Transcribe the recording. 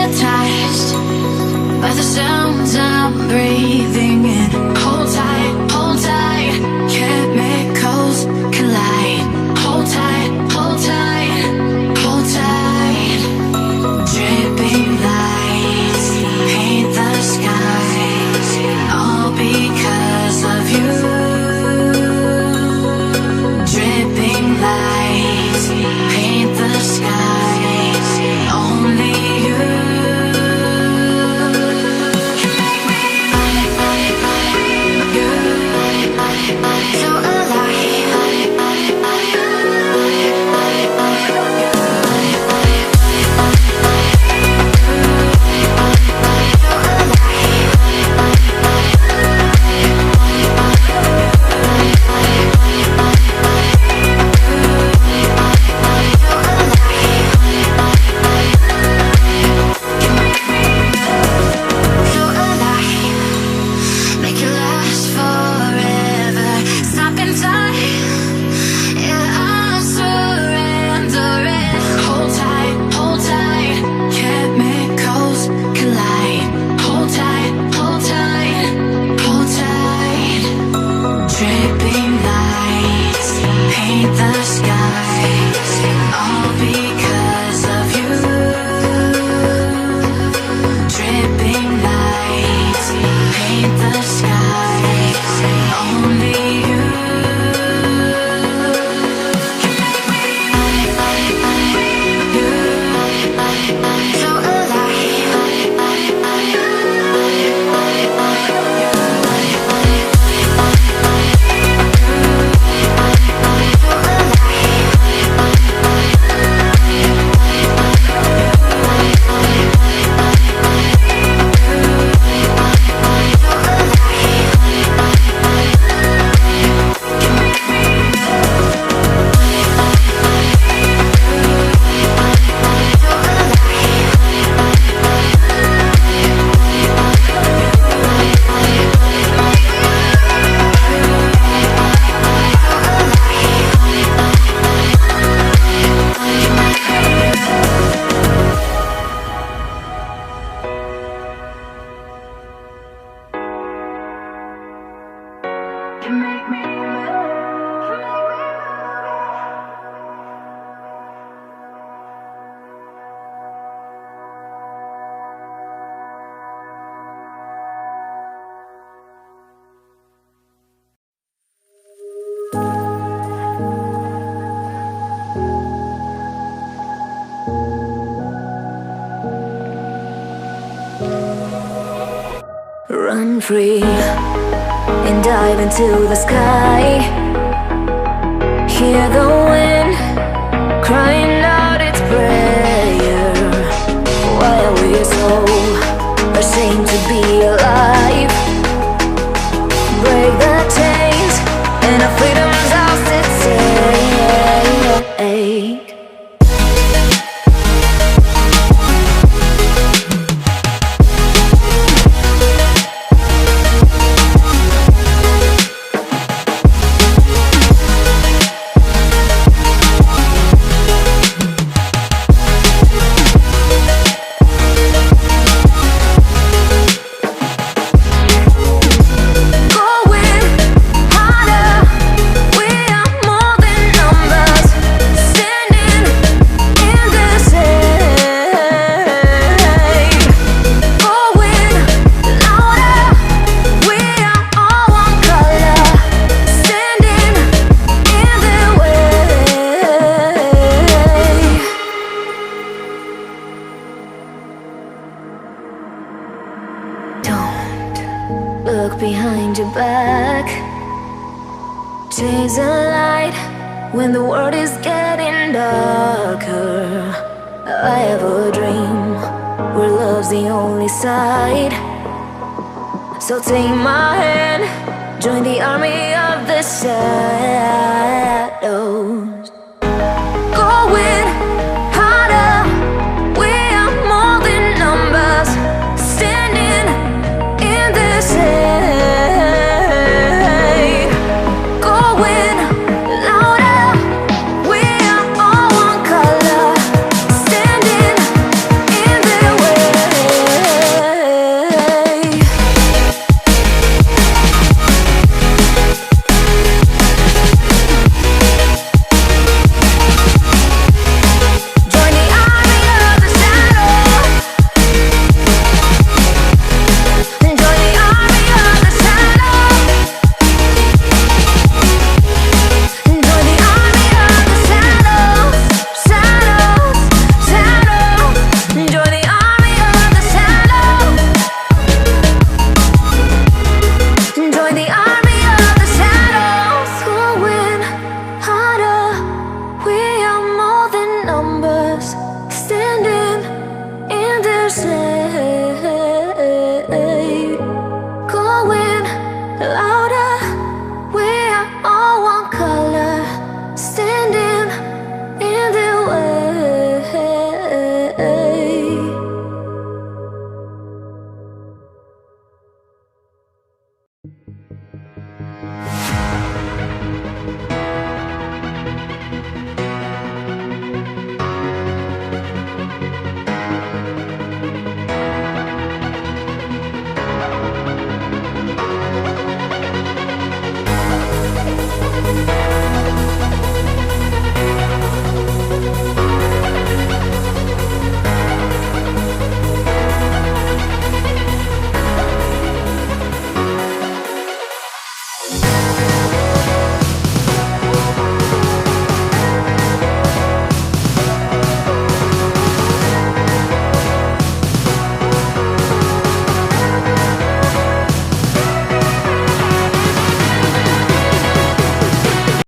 hypnotized by the sounds I'm breathing in. Hold tight, chemicals collide. Hold tight, hold tight, hold tight. Dripping lights paint the skies, all because of you. Dripping lights paint the skies, only you. So run free and dive into the sky. Hear the wind crying out its prayer. Why are we so ashamed to be alive? Break the chains and our freedom's ours to take. Look behind your back. Chase a light when the world is getting darker. I have a dream where love's the only side. So take my hand, join the army of the shadows.